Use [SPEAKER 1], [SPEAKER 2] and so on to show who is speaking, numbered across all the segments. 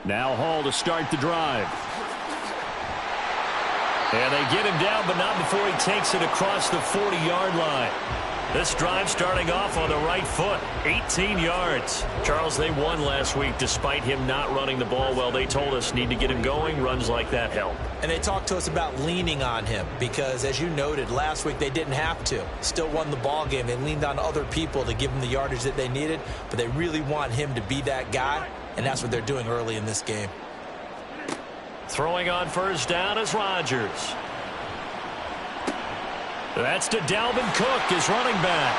[SPEAKER 1] Now Hall to start the drive. And they get him down, but not before he takes it across the 40-yard line. This drive starting off on the right foot, 18 yards. Charles, they won last week despite him not running the ball well. They told us need to get him going. Runs like that help.
[SPEAKER 2] And they talked to us about leaning on him because, as you noted, last week they didn't have to. Still won the ball game. They leaned on other people to give them the yardage that they needed, but they really want him to be that guy, and that's what they're doing early in this game.
[SPEAKER 1] Throwing on first down is Rodgers. That's to Dalvin Cook, his running back.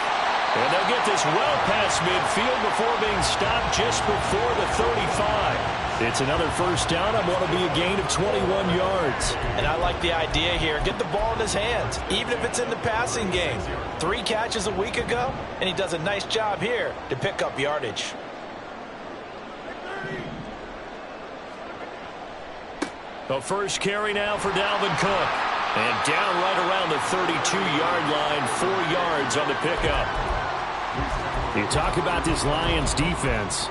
[SPEAKER 1] And they'll get this well past midfield before being stopped just before the 35. It's another first down on what will be a gain of 21 yards.
[SPEAKER 2] And I like the idea here. Get the ball in his hands, even if it's in the passing game. 3 catches a week ago, and he does a nice job here to pick up yardage.
[SPEAKER 1] The first carry now for Dalvin Cook. And down right around the 32-yard line, 4 yards on the pickup. You talk about this Lions defense.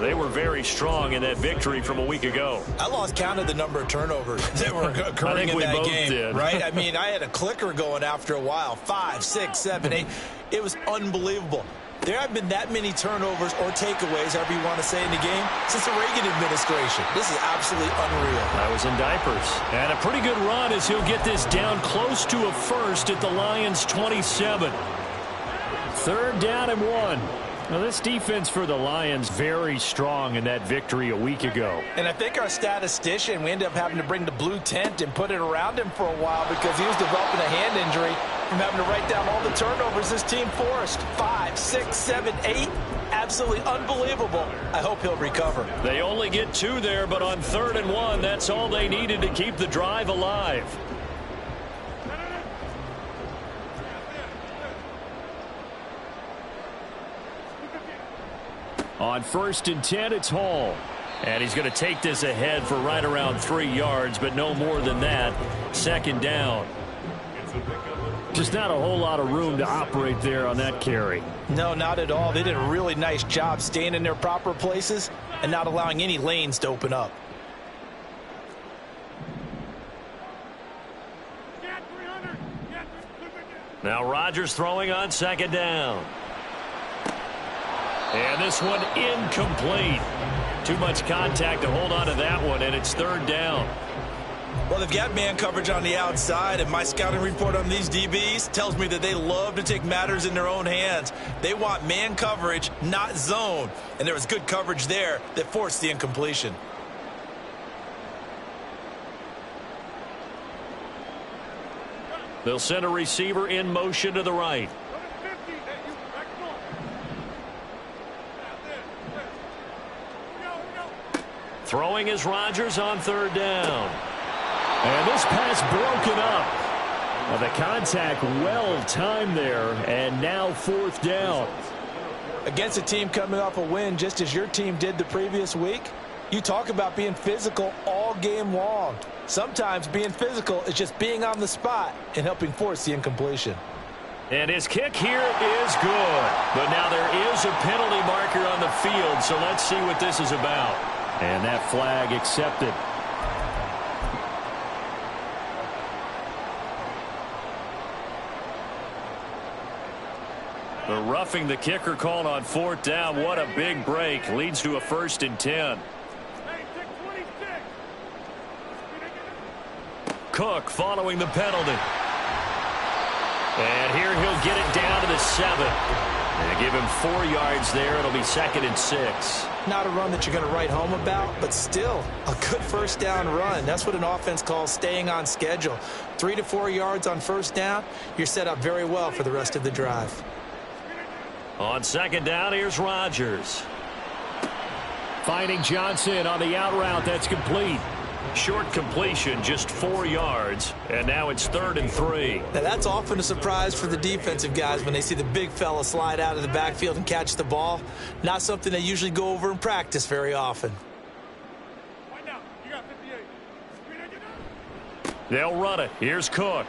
[SPEAKER 1] They were very strong in that victory from a week ago.
[SPEAKER 2] I lost count of the number of turnovers that were occurring in that game.
[SPEAKER 1] Did.
[SPEAKER 2] Right? I mean, I had a clicker going after a while. 5, 6, 7, 8. It was unbelievable. There haven't been that many turnovers or takeaways, however you want to say, in the game since the Reagan administration. This is absolutely unreal.
[SPEAKER 1] I was in diapers. And a pretty good run as he'll get this down close to a first at the Lions' 27. 3rd down and 1. Now, this defense for the Lions very strong in that victory a week ago.
[SPEAKER 2] And I think our statistician, we ended up having to bring the blue tent and put it around him for a while because he was developing a hand injury from having to write down all the turnovers this team forced. 5, 6, 7, 8. Absolutely unbelievable. I hope he'll recover.
[SPEAKER 1] They only get 2 there, but on 3rd and 1, that's all they needed to keep the drive alive. On 1st and 10, it's Hall. And he's going to take this ahead for right around 3 yards, but no more than that. 2nd down. Just not a whole lot of room to operate there on that carry.
[SPEAKER 2] No, not at all. They did a really nice job staying in their proper places and not allowing any lanes to open up.
[SPEAKER 1] Now Rodgers throwing on 2nd down. And this one incomplete. Too much contact to hold on to that one, and it's 3rd down.
[SPEAKER 2] Well, they've got man coverage on the outside, and my scouting report on these DBs tells me that they love to take matters in their own hands. They want man coverage, not zone. And there was good coverage there that forced the incompletion.
[SPEAKER 1] They'll send a receiver in motion to the right. Throwing is Rodgers on 3rd down. And this pass broken up. Well, the contact well timed there, and now 4th down.
[SPEAKER 2] Against a team coming off a win just as your team did the previous week, you talk about being physical all game long. Sometimes being physical is just being on the spot and helping force the incompletion.
[SPEAKER 1] And his kick here is good. But now there is a penalty marker on the field, so let's see what this is about. And that flag accepted. The roughing the kicker called on 4th down. What a big break. Leads to a 1st and 10. Cook following the penalty. And here he'll get it down to the 7. And give him 4 yards there. It'll be 2nd and 6.
[SPEAKER 2] Not a run that you're going to write home about, but still a good first down run. That's what an offense calls staying on schedule. 3 to 4 yards on first down. You're set up very well for the rest of the drive.
[SPEAKER 1] On 2nd down, here's Rodgers. Finding Johnson on the out route. That's complete. Short completion, just 4 yards. And now it's 3rd and 3.
[SPEAKER 2] Now that's often a surprise for the defensive guys when they see the big fella slide out of the backfield and catch the ball. Not something they usually go over in practice very often.
[SPEAKER 1] They'll run it. Here's Cook.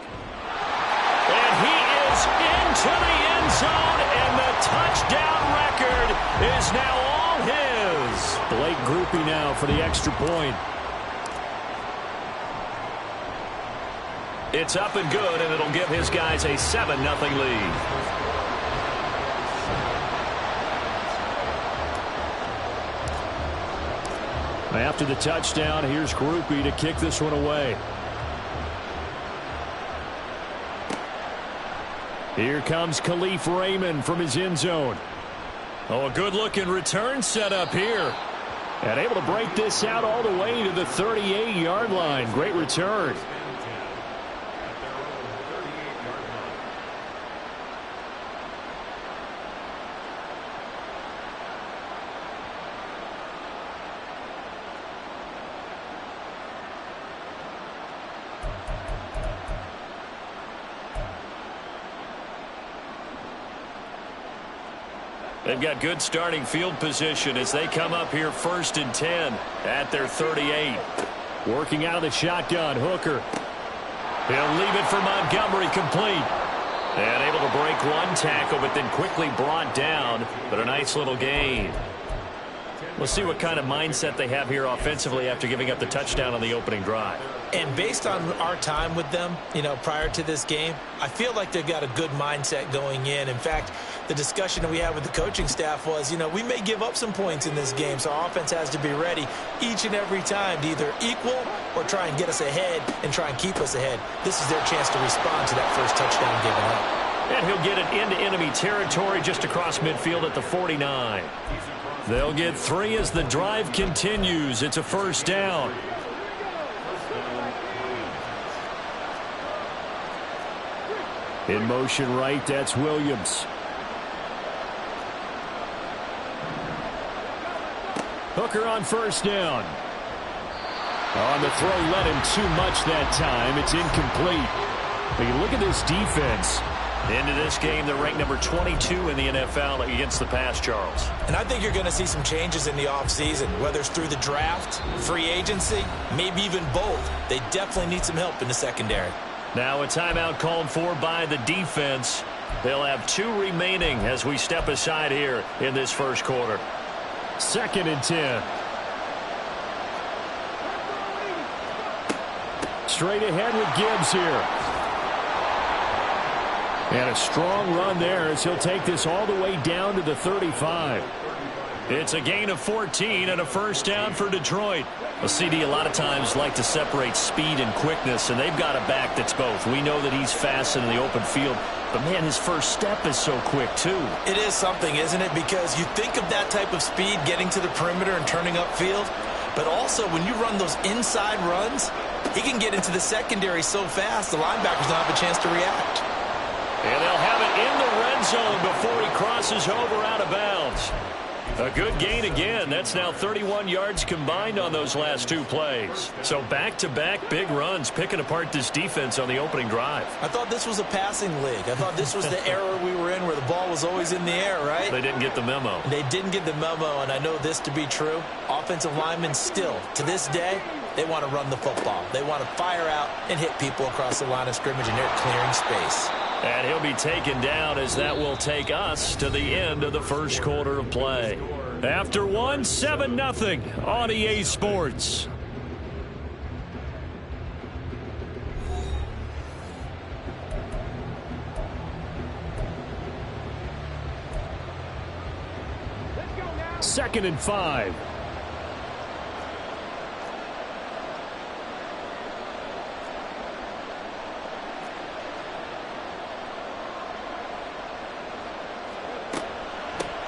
[SPEAKER 1] And he is into the end zone, and the touchdown record is now all his. Blake Grupe now for the extra point. It's up and good, and it'll give his guys a 7-0 lead. After the touchdown, here's Grupe to kick this one away. Here comes Khalif Raymond from his end zone. Oh, a good-looking return set up here. And able to break this out all the way to the 38-yard line. Great return. They've got good starting field position as they come up here 1st and 10 at their 38. Working out of the shotgun, Hooker. He'll leave it for Montgomery, complete. And able to break one tackle, but then quickly brought down. But a nice little gain. We'll see what kind of mindset they have here offensively after giving up the touchdown on the opening drive.
[SPEAKER 2] And based on our time with them, prior to this game, I feel like they've got a good mindset going in. In fact, the discussion that we had with the coaching staff was, we may give up some points in this game, so our offense has to be ready each and every time to either equal or try and get us ahead and try and keep us ahead. This is their chance to respond to that first touchdown given up.
[SPEAKER 1] And he'll get it into enemy territory just across midfield at the 49. They'll get 3 as the drive continues. It's a first down. In motion right, that's Williams. Hooker on first down. On the throw, let him too much that time. It's incomplete. But you look at this defense. Into this game, they're ranked number 22 in the NFL against the pass, Charles.
[SPEAKER 2] And I think you're going to see some changes in the offseason, whether it's through the draft, free agency, maybe even both. They definitely need some help in the secondary.
[SPEAKER 1] Now a timeout called for by the defense. They'll have 2 remaining as we step aside here in this first quarter. 2nd and 10. Straight ahead with Gibbs here. And a strong run there as he'll take this all the way down to the 35. It's a gain of 14 and a first down for Detroit. Well, CD a lot of times like to separate speed and quickness, and they've got a back that's both. We know that he's fast in the open field, but, man, his first step is so quick, too.
[SPEAKER 2] It is something, isn't it? Because you think of that type of speed getting to the perimeter and turning upfield, but also when you run those inside runs, he can get into the secondary so fast the linebackers don't have a chance to react.
[SPEAKER 1] And they'll have it in the red zone before he crosses over out of bounds. A good gain again. That's now 31 yards combined on those last 2 plays. So back-to-back big runs picking apart this defense on the opening drive.
[SPEAKER 2] I thought this was a passing league. I thought this was the era we were in where the ball was always in the air, right?
[SPEAKER 1] They didn't get the memo.
[SPEAKER 2] They didn't get the memo, and I know this to be true. Offensive linemen still, to this day, they want to run the football. They want to fire out and hit people across the line of scrimmage, and they're clearing space.
[SPEAKER 1] And he'll be taken down as that will take us to the end of the first quarter of play. After 1, 7-0 on EA Sports. Second and 5.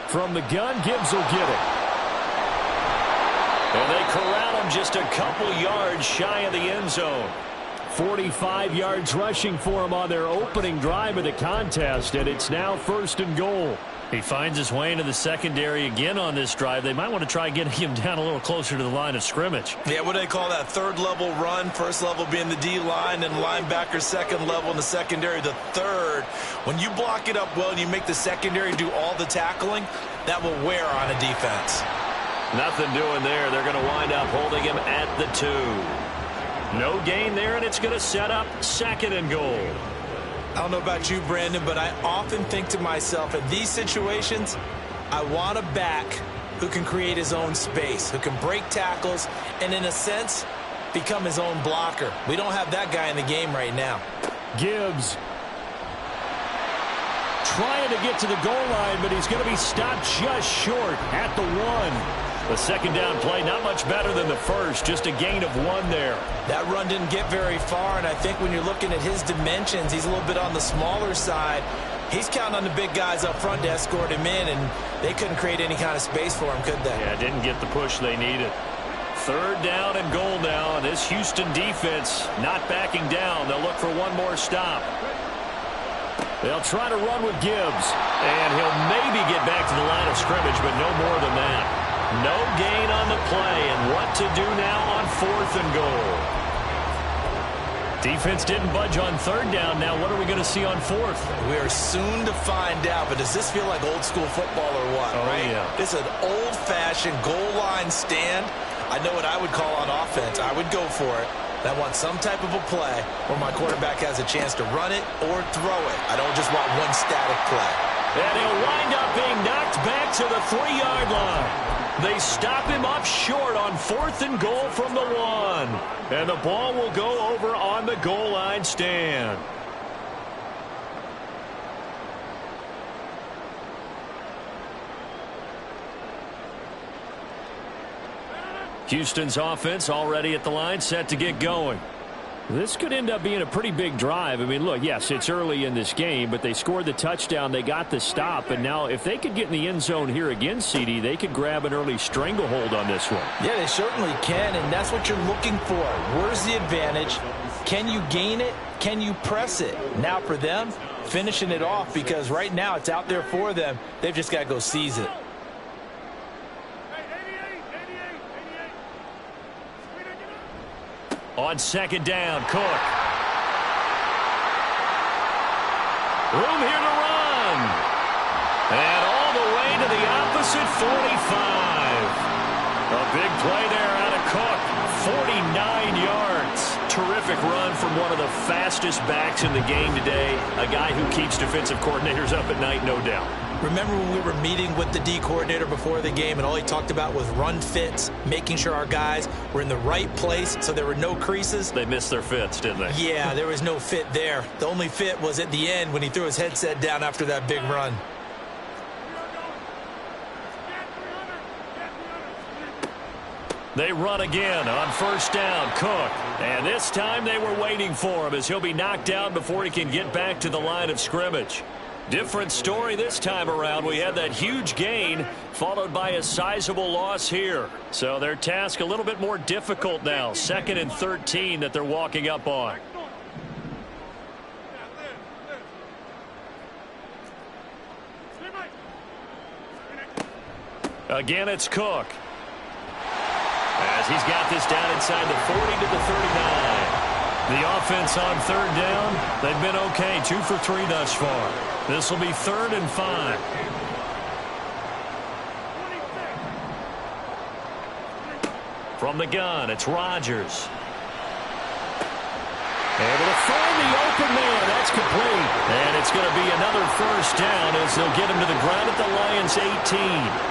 [SPEAKER 1] From the gun, Gibbs will get it. And they corral him just a couple yards shy of the end zone. 45 yards rushing for him on their opening drive of the contest, and it's now 1st and goal. He finds his way into the secondary again on this drive. They might want to try getting him down a little closer to the line of scrimmage.
[SPEAKER 2] Yeah, what do they call that? 3rd level run. 1st level being the D-line, and linebacker 2nd level in the secondary, the 3rd. When you block it up well and you make the secondary do all the tackling, that will wear on a defense.
[SPEAKER 1] Nothing doing there. They're going to wind up holding him at the 2. No gain there, and it's going to set up 2nd and goal.
[SPEAKER 2] I don't know about you, Brandon, but I often think to myself, in these situations, I want a back who can create his own space, who can break tackles, and in a sense, become his own blocker. We don't have that guy in the game right now.
[SPEAKER 1] Gibbs trying to get to the goal line, but he's going to be stopped just short at the 1. The second down play, not much better than the first, just a gain of 1 there.
[SPEAKER 2] That run didn't get very far, and I think when you're looking at his dimensions, he's a little bit on the smaller side. He's counting on the big guys up front to escort him in, and they couldn't create any kind of space for him, could they?
[SPEAKER 1] Yeah, didn't get the push they needed. Third down and goal now, and this Houston defense not backing down. They'll look for one more stop. They'll try to run with Gibbs, and he'll maybe get back to the line of scrimmage, but no more than that. No gain on the play, and what to do now on 4th and goal. Defense didn't budge on third down. Now what are we going to see on 4th?
[SPEAKER 2] We are soon to find out, but does this feel like old school football or what?
[SPEAKER 1] Oh,
[SPEAKER 2] right?
[SPEAKER 1] Yeah.
[SPEAKER 2] This is an old-fashioned goal line stand. I know what I would call on offense. I would go for it. I want some type of a play where my quarterback has a chance to run it or throw it. I don't just want one static play.
[SPEAKER 1] And he'll wind up being knocked back to the 3-yard line. They stop him up short on 4th and goal from the 1. And the ball will go over on the goal line stand. Houston's offense already at the line, set to get going. This could end up being a pretty big drive. I mean, look, yes, it's early in this game, but they scored the touchdown. They got the stop. And now if they could get in the end zone here again, CD, they could grab an early stranglehold on this one.
[SPEAKER 2] Yeah, they certainly can, and that's what you're looking for. Where's the advantage? Can you gain it? Can you press it? Now for them, finishing it off, because right now it's out there for them. They've just got to go seize it.
[SPEAKER 1] On second down, Cook. Room here to run. And all the way to the opposite 45. A big play there out of Cook. 49 yards. Terrific run from one of the fastest backs in the game today. A guy who keeps defensive coordinators up at night, no doubt.
[SPEAKER 2] Remember when we were meeting with the D coordinator before the game and all he talked about was run fits, making sure our guys were in the right place so there were no creases?
[SPEAKER 1] They missed their fits, didn't they?
[SPEAKER 2] Yeah, there was no fit there. The only fit was at the end when he threw his headset down after that big run.
[SPEAKER 1] They run again on first down, Cook. And this time they were waiting for him as he'll be knocked down before he can get back to the line of scrimmage. Different story this time around. We had that huge gain followed by a sizable loss here. So their task a little bit more difficult now. 2nd and 13 that they're walking up on. Again, it's Cook. As he's got this down inside the 40 to the 39. The offense on third down, they've been okay. 2 for 3 thus far. This will be 3rd and 5. From the gun, it's Rodgers. Able to find the open man. That's complete. And it's going to be another first down as they'll get him to the ground at the Lions' 18.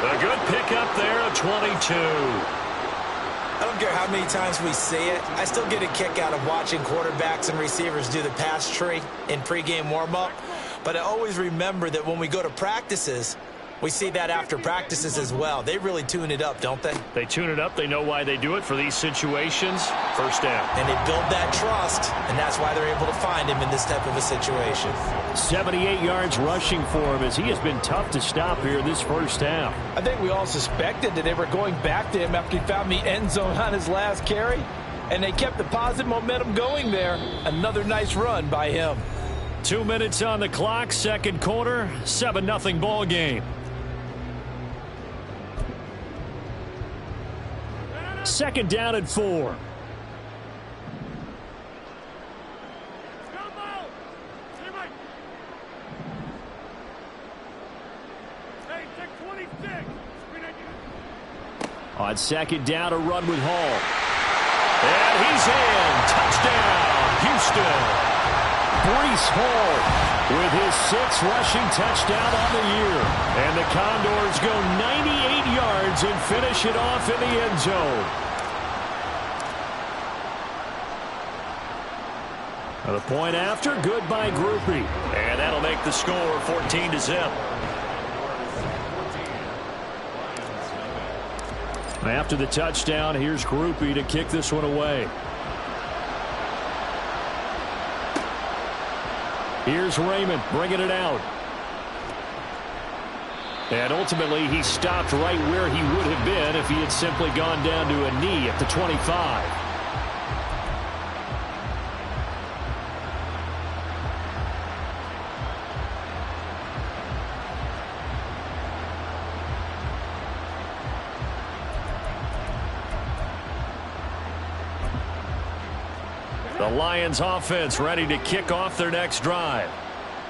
[SPEAKER 1] A good pickup there, a 22.
[SPEAKER 2] I don't care how many times we say it, I still get a kick out of watching quarterbacks and receivers do the pass tree in pregame warm-up. But I always remember that when we go to practices, we see that after practices as well. They really tune it up, don't they?
[SPEAKER 1] They tune it up. They know why they do it for these situations. First down.
[SPEAKER 2] And they build that trust, and that's why they're able to find him in this type of a situation.
[SPEAKER 1] 78 yards rushing for him as he has been tough to stop here this first half.
[SPEAKER 2] I think we all suspected that they were going back to him after he found the end zone on his last carry, and they kept the positive momentum going there. Another nice run by him.
[SPEAKER 1] 2 minutes on the clock, second quarter, 7-0 ball game. Second down and 4. On second down, a run with Hall. And he's in. Touchdown, Houston. Breece Hall with his 6th rushing touchdown on the year. And the Condors go 98 yards and finish it off in the end zone. The point after, good by Grupe. And that'll make the score 14-0. After the touchdown, here's Grupe to kick this one away. Here's Raymond bringing it out. And ultimately, he stopped right where he would have been if he had simply gone down to a knee at the 25. The Lions offense ready to kick off their next drive.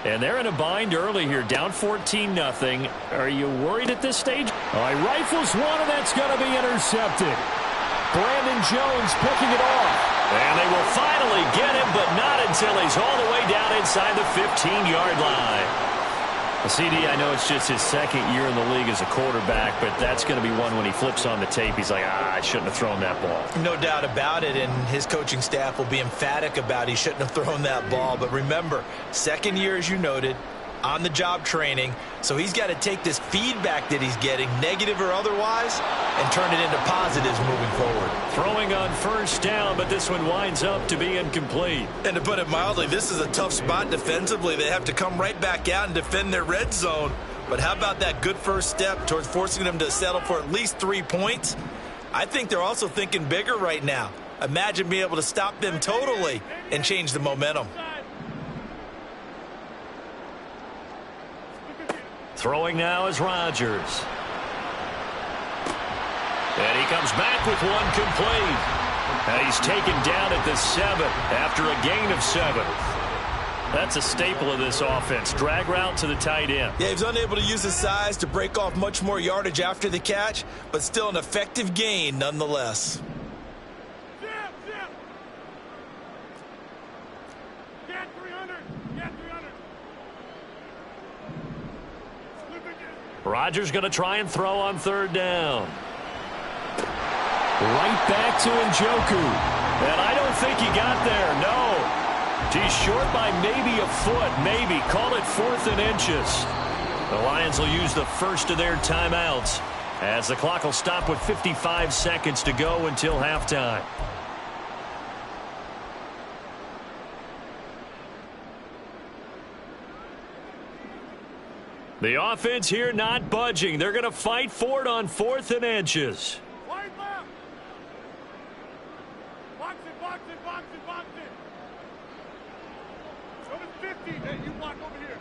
[SPEAKER 1] And they're in a bind early here, down 14-0. Are you worried at this stage? Rifles one, and that's going to be intercepted. Brandon Jones picking it off. And they will finally get him, but not until he's all the way down inside the 15-yard line. CD, I know it's just his 2nd year in the league as a quarterback, but that's going to be one when he flips on the tape, he's like, I shouldn't have thrown that ball.
[SPEAKER 2] No doubt about it, and his coaching staff will be emphatic about he shouldn't have thrown that ball. But remember, 2nd year, as you noted, on-the-job training, so he's got to take this feedback that he's getting, negative or otherwise, and turn it into positives moving forward.
[SPEAKER 1] Throwing on 1st down, but this one winds up to be incomplete.
[SPEAKER 2] And to put it mildly, this is a tough spot defensively. They have to come right back out and defend their red zone. But how about that good first step towards forcing them to settle for at least 3 points? I think they're also thinking bigger right now. Imagine being able to stop them totally and change the momentum.
[SPEAKER 1] Throwing now is Rodgers. And he comes back with one complete. And he's taken down at the 7 after a gain of 7. That's a staple of this offense. Drag route to the tight end.
[SPEAKER 2] Yeah, he was unable to use his size to break off much more yardage after the catch, but still an effective gain nonetheless.
[SPEAKER 1] Rodgers going to try and throw on 3rd down. Right back to Njoku. And I don't think he got there, no. He's short by maybe a foot, maybe. Call it 4th and inches. The Lions will use the first of their timeouts as the clock will stop with 55 seconds to go until halftime. The offense here not budging. They're going to fight for it on 4th and inches.
[SPEAKER 3] Wide left. Box it, box it, box it, box it. Show the 50. Hey, you block over here.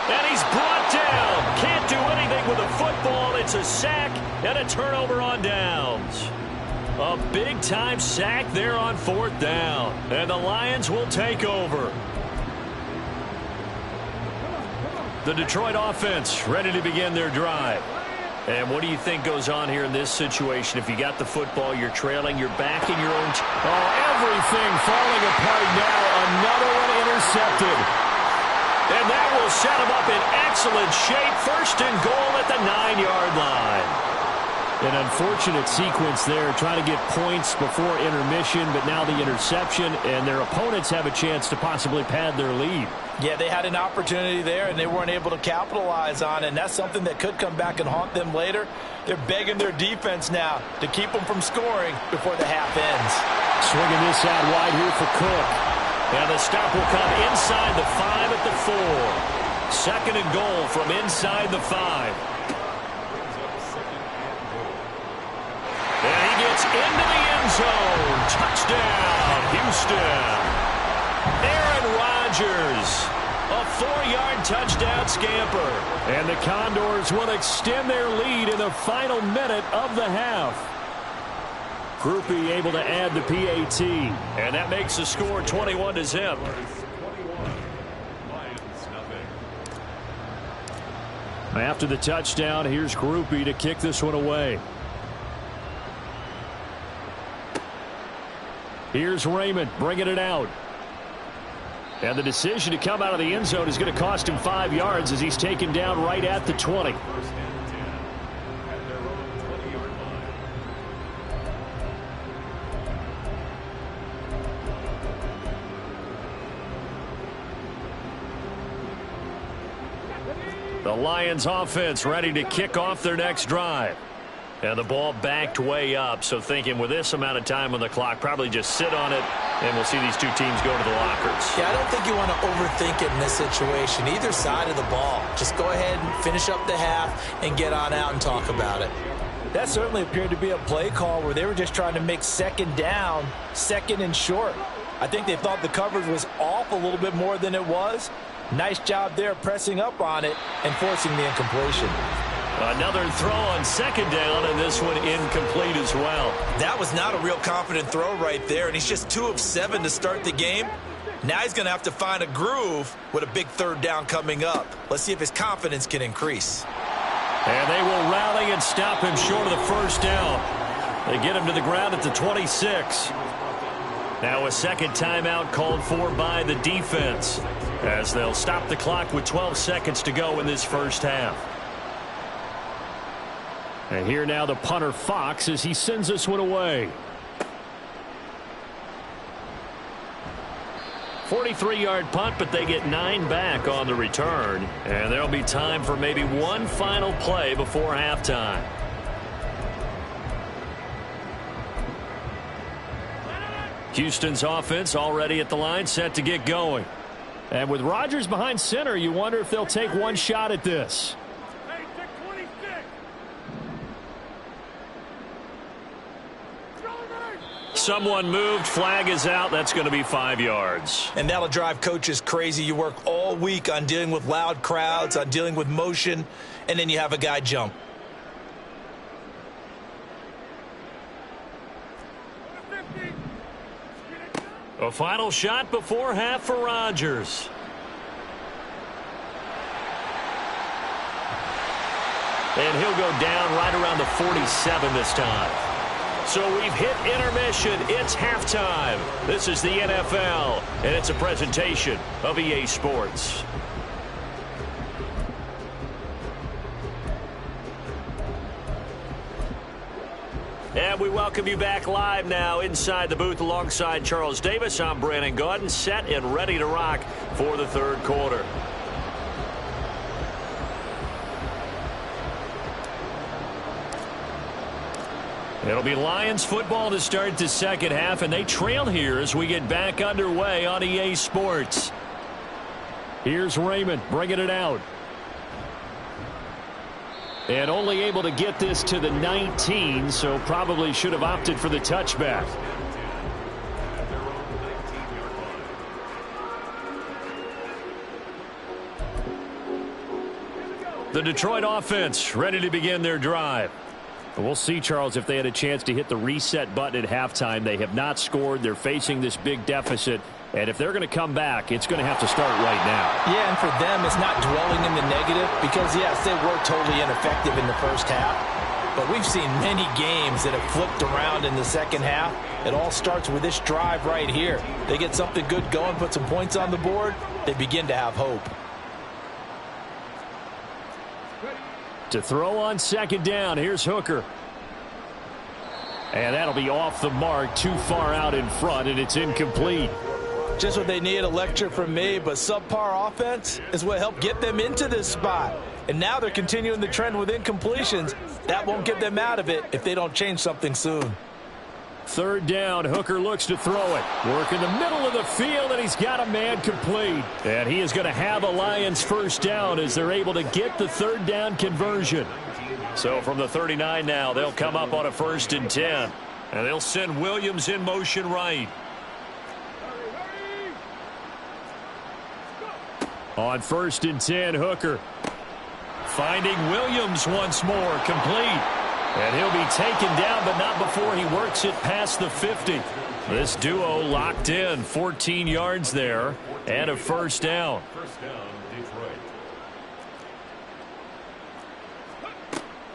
[SPEAKER 1] And he's brought down. Can't do anything with a football. It's a sack and a turnover on downs. A big-time sack there on 4th down. And the Lions will take over. The Detroit offense ready to begin their drive. And what do you think goes on here in this situation? If you got the football, you're trailing, you're back in your own... everything falling apart now. Another one intercepted. And that will set him up in excellent shape. 1st and goal at the 9-yard line. An unfortunate sequence there, trying to get points before intermission, but now the interception, and their opponents have a chance to possibly pad their lead.
[SPEAKER 2] Yeah, they had an opportunity there, and they weren't able to capitalize on it, and that's something that could come back and haunt them later. They're begging their defense now to keep them from scoring before the half ends.
[SPEAKER 1] Swinging this out wide here for Cook. And the stop will come inside the 5 at the 4. 2nd and goal from inside the 5. And he gets into the end zone. Touchdown, Houston. Aaron Rodgers, a 4-yard touchdown scamper. And the Condors will extend their lead in the final minute of the half. Grupe able to add the PAT. And that makes the score 21-0. After the touchdown, here's Grupe to kick this one away. Here's Raymond bringing it out. And the decision to come out of the end zone is going to cost him 5 yards as he's taken down right at the 20. The Lions offense ready to kick off their next drive. And the ball backed way up, so thinking with this amount of time on the clock, probably just sit on it, and we'll see these two teams go to the lockers.
[SPEAKER 2] Yeah, I don't think you want to overthink it in this situation, either side of the ball. Just go ahead and finish up the half and get on out and talk about it. That certainly appeared to be a play call where they were just trying to make second down, second and short. I think they thought the coverage was off a little bit more than it was. Nice job there pressing up on it and forcing the incompletion.
[SPEAKER 1] Another throw on second down, and this one incomplete as well.
[SPEAKER 2] That was not a real confident throw right there, and he's just 2 of 7 to start the game. Now he's going to have to find a groove with a big third down coming up. Let's see if his confidence can increase.
[SPEAKER 1] And they will rally and stop him short of the first down. They get him to the ground at the 26. Now a second timeout called for by the defense, as they'll stop the clock with 12 seconds to go in this first half. And here now the punter Fox as he sends this one away. 43-yard punt, but they get 9 back on the return. And there'll be time for maybe one final play before halftime. Houston's offense already at the line, set to get going. And with Rodgers behind center, you wonder if they'll take one shot at this.
[SPEAKER 3] Hey, check 26.
[SPEAKER 1] Someone moved. Flag is out. That's going to be 5 yards.
[SPEAKER 2] And that'll drive coaches crazy. You work all week on dealing with loud crowds, on dealing with motion, and then you have a guy jump.
[SPEAKER 1] A final shot before half for Rodgers. And he'll go down right around the 47 this time. So we've hit intermission. It's halftime. This is the NFL, and it's a presentation of EA Sports. And we welcome you back live now inside the booth alongside Charles Davis. I'm Brandon Gaudin, set and ready to rock for the third quarter. It'll be Lions football to start the second half, and they trail here as we get back underway on EA Sports. Here's Raymond bringing it out. And only able to get this to the 19, so probably should have opted for the touchback. The Detroit offense ready to begin their drive. We'll see, Charles, if they had a chance to hit the reset button at halftime. They have not scored. They're facing this big deficit. And if they're going to come back, it's going to have to start right now.
[SPEAKER 2] Yeah, and for them, it's not dwelling in the negative because, yes, they were totally ineffective in the first half. But we've seen many games that have flipped around in the second half. It all starts with this drive right here. They get something good going, put some points on the board, they begin to have hope.
[SPEAKER 1] To throw on second down, here's Hooker. And that'll be off the mark, too far out in front, and it's incomplete.
[SPEAKER 2] Just what they need, a lecture from me, but subpar offense is what helped get them into this spot. And now they're continuing the trend with incompletions. That won't get them out of it if they don't change something soon.
[SPEAKER 1] Third down, Hooker looks to throw it. Work in the middle of the field, and he's got a man complete. And he is going to have a Lions first down as they're able to get the third down conversion. So from the 39 now, they'll come up on a 1st and 10. And they'll send Williams in motion right. On 1st and 10, Hooker finding Williams once more, complete. And he'll be taken down, but not before he works it past the 50. This duo locked in, 14 yards there, and a first down.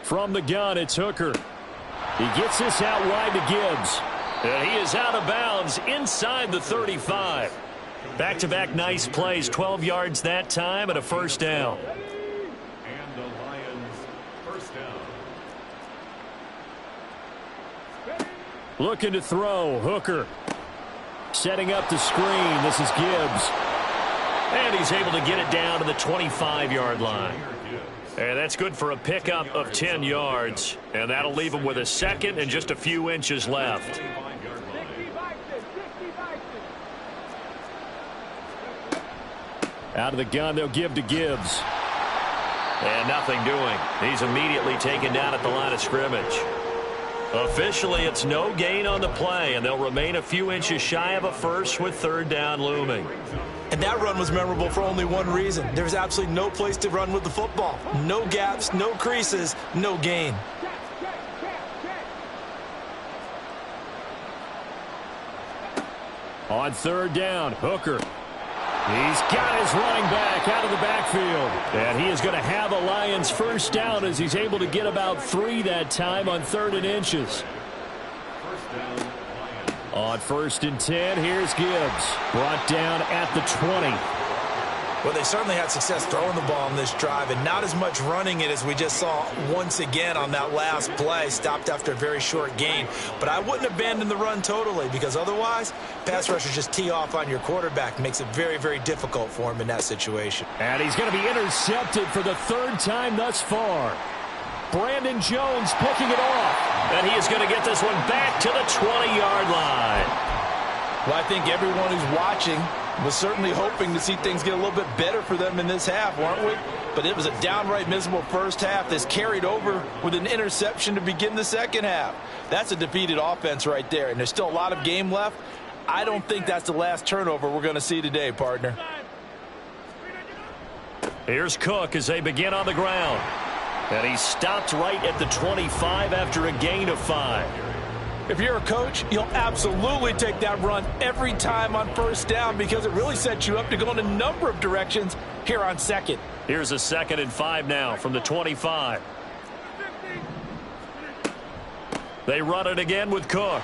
[SPEAKER 1] From the gun, it's Hooker. He gets this out wide to Gibbs. And he is out of bounds inside the 35. Back-to-back nice plays, 12 yards that time and a first down.
[SPEAKER 3] And the Lions first down.
[SPEAKER 1] Looking to throw, Hooker. Setting up the screen, this is Gibbs. And he's able to get it down to the 25-yard line. And that's good for a pickup of 10 yards. And that'll leave him with a second and just a few inches left. Out of the gun, they'll give to Gibbs. And nothing doing. He's immediately taken down at the line of scrimmage. Officially, it's no gain on the play, and they'll remain a few inches shy of a first with third down looming.
[SPEAKER 2] And that run was memorable for only one reason. There's absolutely no place to run with the football. No gaps, no creases, no gain.
[SPEAKER 1] On third down, Hooker. He's got his running back out of the backfield. And he is going to have a Lions first down as he's able to get about 3 that time on 3rd and inches. On 1st and 10, here's Gibbs. Brought down at the 20.
[SPEAKER 2] Well, they certainly had success throwing the ball on this drive and not as much running it as we just saw once again on that last play. Stopped after a very short gain. But I wouldn't abandon the run totally because otherwise, pass rushers just tee off on your quarterback. Makes it very, very difficult for him in that situation.
[SPEAKER 1] And he's going to be intercepted for the 3rd time thus far. Brandon Jones picking it off. And he is going to get this one back to the 20-yard line.
[SPEAKER 2] Well, I think everyone who's watching was certainly hoping to see things get a little bit better for them in this half, weren't we? But it was a downright miserable first half that's carried over with an interception to begin the second half. That's a defeated offense right there, and there's still a lot of game left. I don't think that's the last turnover we're going to see today, partner.
[SPEAKER 1] Here's Cook as they begin on the ground. And he stopped right at the 25 after a gain of 5.
[SPEAKER 2] If you're a coach, you'll absolutely take that run every time on first down because it really sets you up to go in a number of directions here on second.
[SPEAKER 1] Here's a 2nd and 5 now from the 25. They run it again with Cook.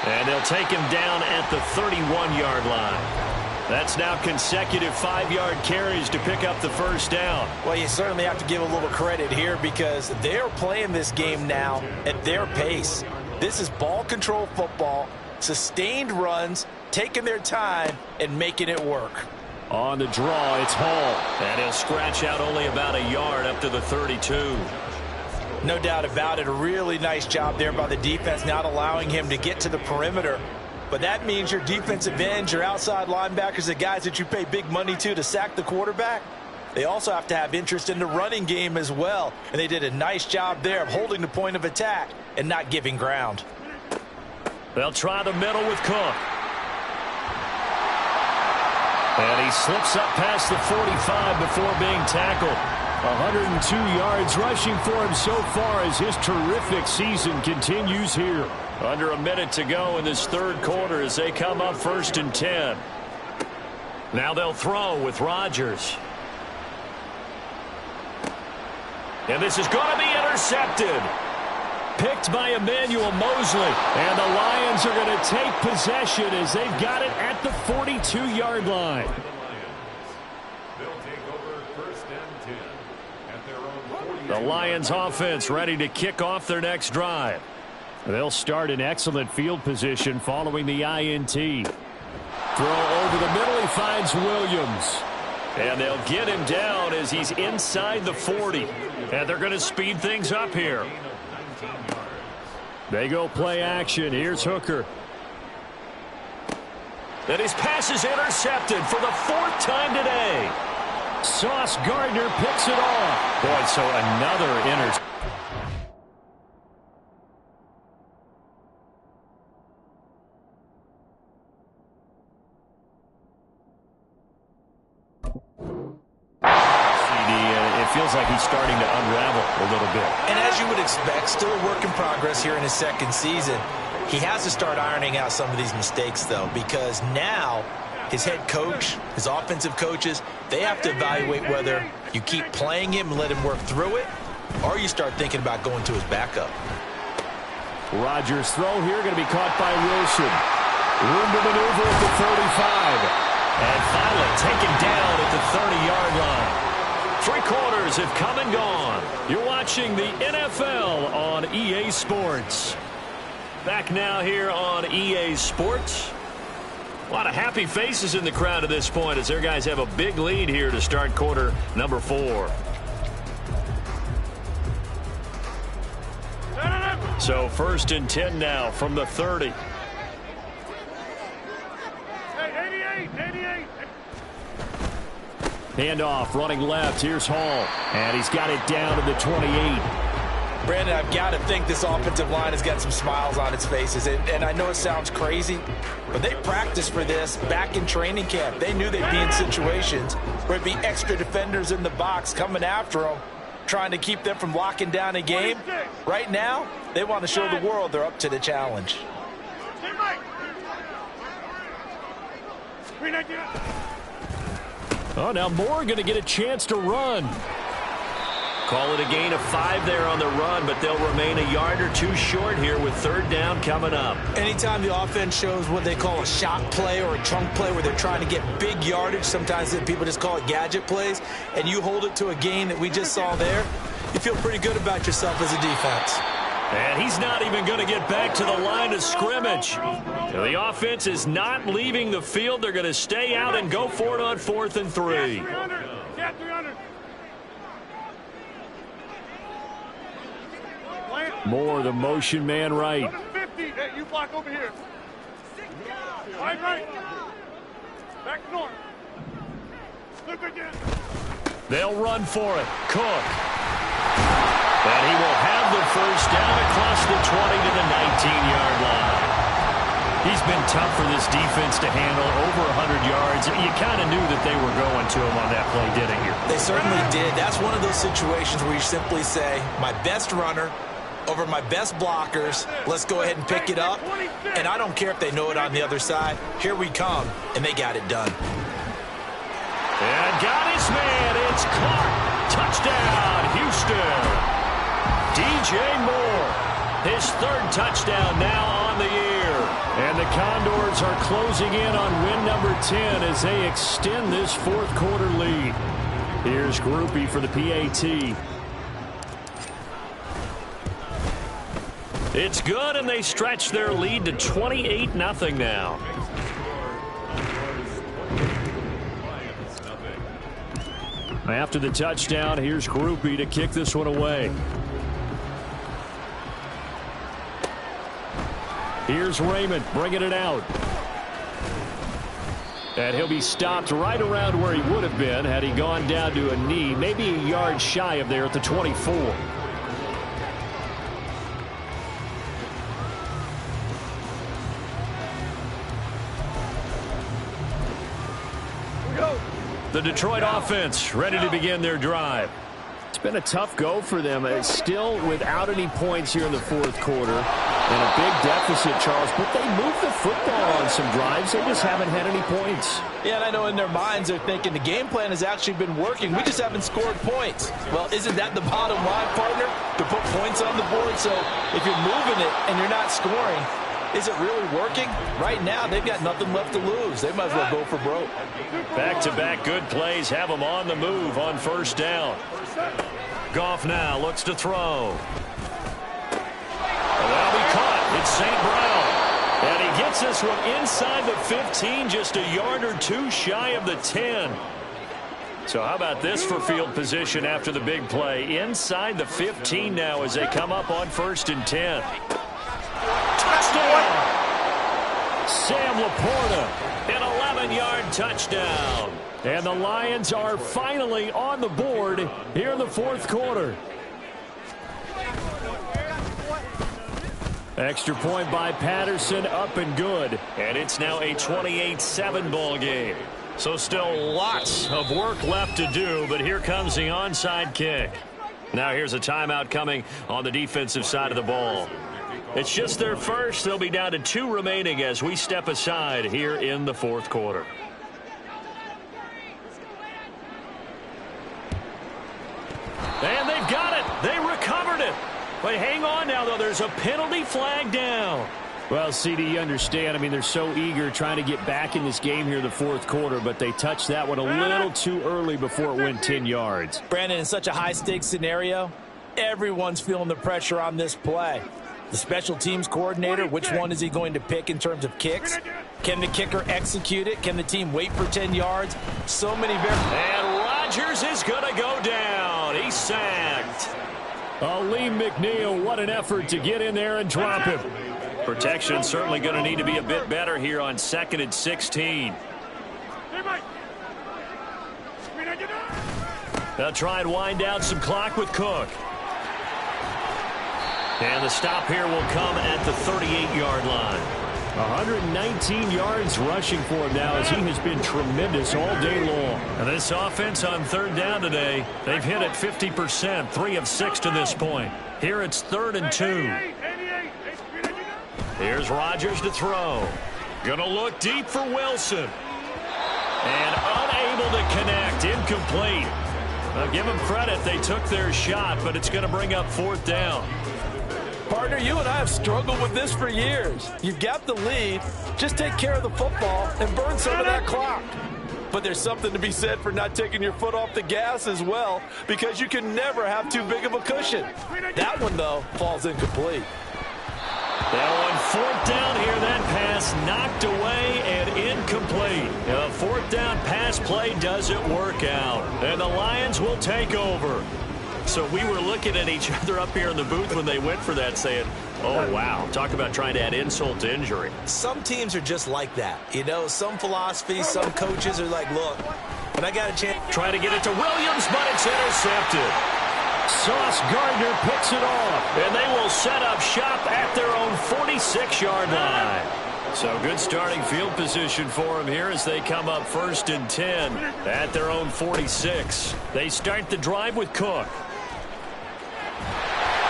[SPEAKER 1] And they'll take him down at the 31-yard line. That's now consecutive 5-yard carries to pick up the first down.
[SPEAKER 2] Well, you certainly have to give a little credit here because they're playing this game now at their pace. This is ball control football, sustained runs, taking their time, and making it work.
[SPEAKER 1] On the draw, it's Hall. And he'll scratch out only about a yard up to the 32.
[SPEAKER 2] No doubt about it. A really nice job there by the defense, not allowing him to get to the perimeter. But that means your defensive ends, your outside linebackers, the guys that you pay big money to sack the quarterback, they also have to have interest in the running game as well. And they did a nice job there of holding the point of attack and not giving ground.
[SPEAKER 1] They'll try the middle with Cook. And he slips up past the 45 before being tackled. 102 yards rushing for him so far as his terrific season continues here. Under a minute to go in this 3rd quarter as they come up 1st and 10. Now they'll throw with Rodgers. And this is going to be intercepted. Picked by Emmanuel Mosley. And the Lions are going to take possession as they've got it at the 42-yard line. The Lions offense ready to kick off their next drive. They'll start in excellent field position following the INT. Throw over the middle. He finds Williams. And they'll get him down as he's inside the 40. And they're going to speed things up here. They go play action. Here's Hooker. And his pass is intercepted for the 4th time today. Sauce Gardner picks it off. Boy, so another interception. It feels like he's starting to unravel a little bit.
[SPEAKER 2] And as you would expect, still a work in progress here in his 2nd season. He has to start ironing out some of these mistakes, though, because now his head coach, his offensive coaches, they have to evaluate whether you keep playing him and let him work through it, or you start thinking about going to his backup.
[SPEAKER 1] Rodgers' throw here going to be caught by Wilson. Room to maneuver at the 35. And finally taken down at the 30-yard line. 3 quarters have come and gone. You're watching the NFL on EA Sports. Back now here on EA Sports. A lot of happy faces in the crowd at this point as their guys have a big lead here to start quarter number 4. So 1st and 10 now from the 30. Handoff running left. Here's Hall. And he's got it down to the 28.
[SPEAKER 2] Brandon, I've got to think this offensive line has got some smiles on its faces. And I know it sounds crazy, but they practiced for this back in training camp. They knew they'd be in situations where it'd be extra defenders in the box coming after them, trying to keep them from locking down a game. Right now, they want to show the world they're up to the challenge.
[SPEAKER 1] Oh, now Moore going to get a chance to run. Call it a gain of 5 there on the run, but they'll remain a yard or 2 short here with 3rd down coming up.
[SPEAKER 2] Anytime the offense shows what they call a shot play or a chunk play where they're trying to get big yardage, sometimes people just call it gadget plays, and you hold it to a gain that we just saw there, you feel pretty good about yourself as a defense.
[SPEAKER 1] And he's not even going to get back to the line of scrimmage. The offense is not leaving the field. They're going to stay out and go for it on 4th and 3. Moore, the motion man right.
[SPEAKER 3] Hey, you block over here. Right. Back north. Look again.
[SPEAKER 1] They'll run for it. Cook. And he will have the 1st down across the 20 to the 19-yard line. He's been tough for this defense to handle, over 100 yards. You kind of knew that they were going to him on that play, didn't you?
[SPEAKER 2] They certainly did. That's one of those situations where you simply say, my best runner over my best blockers, let's go ahead and pick it up. And I don't care if they know it on the other side. Here we come, and they got it done.
[SPEAKER 1] And got his man. It's caught. Touchdown, Houston. DJ Moore, his 3rd touchdown now on the year. And the Condors are closing in on win number 10 as they extend this 4th quarter lead. Here's Grupe for the PAT. It's good, and they stretch their lead to 28-0 now. After the touchdown, here's Grupe to kick this one away. Here's Raymond bringing it out. And he'll be stopped right around where he would have been had he gone down to a knee, maybe a yard shy of there at the 24. The Detroit offense ready to begin their drive. It's been a tough go for them. Still without any points here in the 4th quarter. And a big deficit, Charles. But they moved the football on some drives. They just haven't had any points.
[SPEAKER 2] Yeah, and I know in their minds they're thinking the game plan has actually been working. We just haven't scored points. Well, isn't that the bottom line, partner? To put points on the board. So if you're moving it and you're not scoring, is it really working? Right now, they've got nothing left to lose. They might as well go for broke.
[SPEAKER 1] Back-to-back good plays have them on the move on 1st down. Goff now looks to throw. That'll be caught. It's St. Brown. And he gets this one inside the 15, just a yard or 2 shy of the 10. So how about this for field position after the big play? Inside the 15 now as they come up on 1st and 10. Touchdown! Sam Laporta, an 11-yard touchdown. And the Lions are finally on the board here in the 4th quarter. Extra point by Patterson, up and good. And it's now a 28-7 ball game. So still lots of work left to do, but here comes the onside kick. Now here's a timeout coming on the defensive side of the ball. It's just their first. They'll be down to 2 remaining as we step aside here in the 4th quarter. And they've got it. They recovered it. But hang on now, though. There's a penalty flag down. Well, CD, you understand. I mean, they're so eager trying to get back in this game here in the fourth quarter, but they touched that one a little too early before it went 10 yards.
[SPEAKER 2] Brandon, in such a high-stakes scenario, everyone's feeling the pressure on this play. The special teams coordinator, which one is he going to pick in terms of kicks? Can the kicker execute it? Can the team wait for 10 yards? So many variables.
[SPEAKER 1] And Rodgers is going to go down. He's sacked. Lee McNeil, what an effort to get in there and drop him. Protection certainly going to need to be a bit better here on 2nd and 16. They'll try and wind down some clock with Cook. And the stop here will come at the 38-yard line. 119 yards rushing for him now as he has been tremendous all day long. And this offense on 3rd down today, they've hit it 50%, 3 of 6 to this point. Here it's 3rd and 2. Here's Rodgers to throw. Gonna look deep for Wilson. And unable to connect, incomplete. I'll give them credit, they took their shot, but it's gonna bring up 4th down.
[SPEAKER 2] Partner, you and I have struggled with this for years. You've got the lead. Just take care of the football and burn some of that clock. But there's something to be said for not taking your foot off the gas as well, because you can never have too big of a cushion. That one, though, falls incomplete.
[SPEAKER 1] That one 4th down here. That pass knocked away and incomplete. A 4th down pass play doesn't work out. And the Lions will take over. So we were looking at each other up here in the booth when they went for that saying, oh, wow, talk about trying to add insult to injury.
[SPEAKER 2] Some teams are just like that. You know, some philosophies, some coaches are like, look, when I got a chance.
[SPEAKER 1] Trying to get it to Williams, but it's intercepted. Sauce Gardner picks it off, and they will set up shop at their own 46-yard line. So good starting field position for them here as they come up 1st and 10 at their own 46. They start the drive with Cook.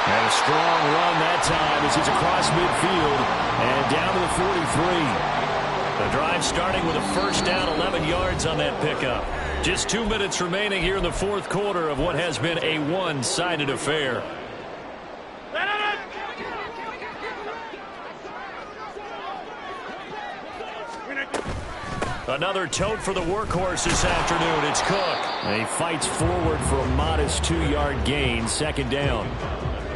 [SPEAKER 1] And a strong run that time as he's across midfield and down to the 43. The drive starting with a 1st down, 11 yards on that pickup. Just 2 minutes remaining here in the fourth quarter of what has been a one-sided affair. Another tote for the workhorse this afternoon. It's Cook. He fights forward for a modest 2-yard gain, 2nd down.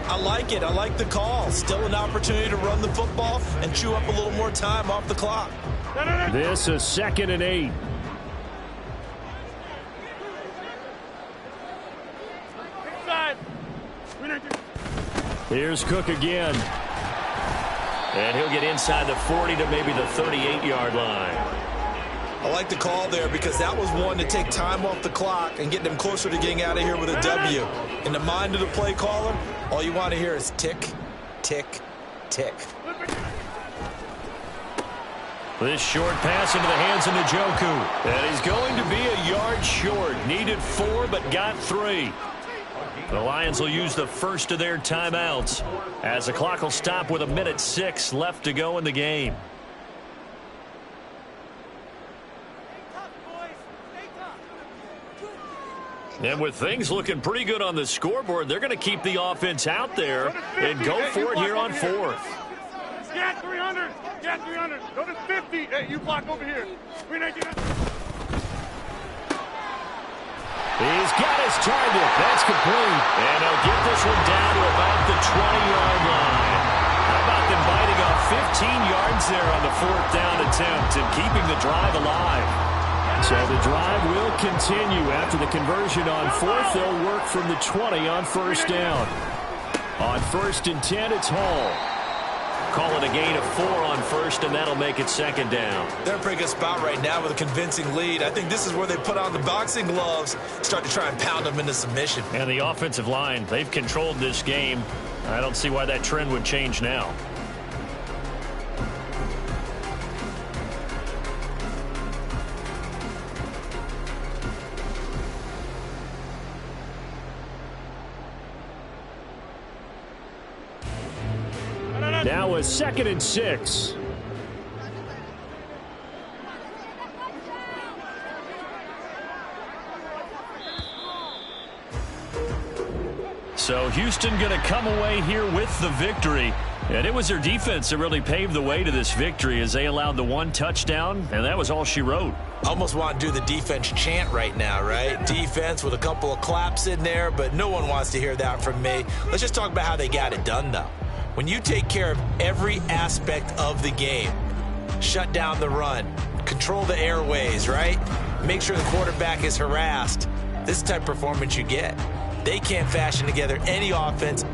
[SPEAKER 2] I like it. I like the call. Still an opportunity to run the football and chew up a little more time off the clock.
[SPEAKER 1] This is 2nd and 8. Here's Cook again. And he'll get inside the 40 to maybe the 38-yard line.
[SPEAKER 2] I like the call there because that was one to take time off the clock and get them closer to getting out of here with a W. In the mind of the play caller, all you want to hear is tick, tick, tick.
[SPEAKER 1] This short pass into the hands of Njoku. And he's going to be a yard short. Needed 4, but got 3. The Lions will use the first of their timeouts as the clock will stop with 1:06 left to go in the game. And with things looking pretty good on the scoreboard, they're going to keep the offense out there and go for it here on 4th.
[SPEAKER 3] Get 300. Get 300. Go to 50. Hey, you block over here.
[SPEAKER 1] He's got his target. That's complete. And they'll get this one down to about the 20-yard line. How about them biting off 15 yards there on the 4th down attempt and keeping the drive alive? So the drive will continue after the conversion on 4th. They'll work from the 20 on 1st down. On 1st and 10, it's Hall. Call it a gain of 4 on 1st, and that'll make it 2nd down.
[SPEAKER 2] They're in a pretty good spot right now with a convincing lead. I think this is where they put on the boxing gloves, start to try and pound them into submission.
[SPEAKER 1] And the offensive line, they've controlled this game. I don't see why that trend would change now. Now a 2nd and 6. So Houston going to come away here with the victory. And it was their defense that really paved the way to this victory as they allowed the one touchdown, and that was all she wrote.
[SPEAKER 2] Almost want to do the defense chant right now, right? Defense with a couple of claps in there, but no one wants to hear that from me. Let's just talk about how they got it done, though. When you take care of every aspect of the game, shut down the run, control the airways, right? Make sure the quarterback is harassed. This is the type of performance you get. They can't fashion together any offense.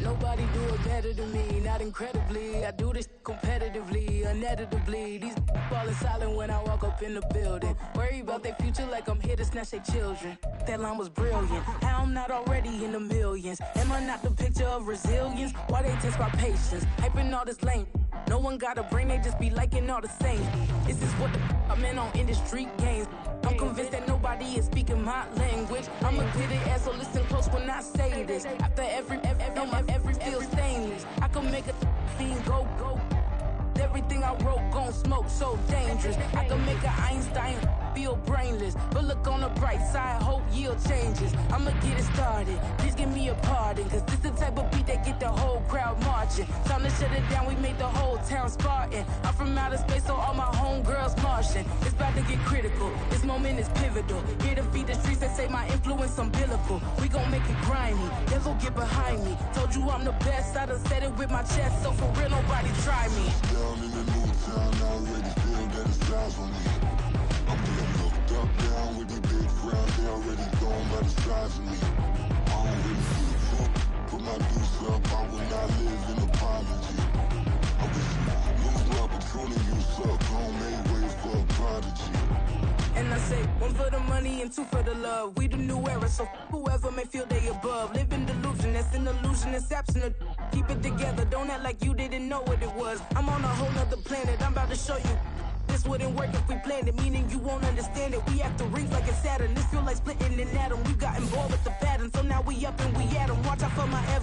[SPEAKER 4] Nobody do it better than me, not incredibly. I do this competitively, inevitably. These falling silent when I walk up in the building. Worry about their future like I'm here to snatch their children. That line was brilliant. How I'm not already in the millions. Am I not the picture of resilience? Why they test my patience? Hyping all this lame. No one got a brain, they just be liking all the same. This is what the I'm in on industry games. I'm convinced that nobody is speaking my language. I'm a good ass, so listen close when I say this. After every feel stainless. I can make a fiend go. Everything I wrote gon' smoke, so dangerous. I can make an Einstein feel brainless. But look on the bright side, hope yield changes. I'ma get it started, please give me a pardon. Cause this the type of beat that get the whole crowd marching. Time to shut it down, we made the whole town Spartan. I'm from outer space, so all my homegirls Martian. It's about to get critical, this moment is pivotal. Here to feed the streets that say my influence umbilical. We gon' make it grimy, devil get behind me. Told you I'm the best, I done said it with my chest. So for real, nobody try me.
[SPEAKER 5] Down in the new town, I already feel that it's eyes on me. I'm getting looked up, down with the big crowd. They already gone by the size of me. I don't really give a fuck. Put my deuce up, I will not live in apology. I wish you lose my patrolling, you suck. Gon' make way for a prodigy.
[SPEAKER 4] And I say, one for the money and two for the love. We the new era, so whoever may feel they above. Live in delusion, that's an illusion, it's absent. Keep it together, don't act like you didn't know what it was. I'm on a whole nother planet, I'm about to show you. This wouldn't work if we planned it, meaning you won't understand it. We have to rings like it's Saturn. This feel like splitting an atom. We got involved with the pattern, so now we up and we at 'em. Watch out for my evolution.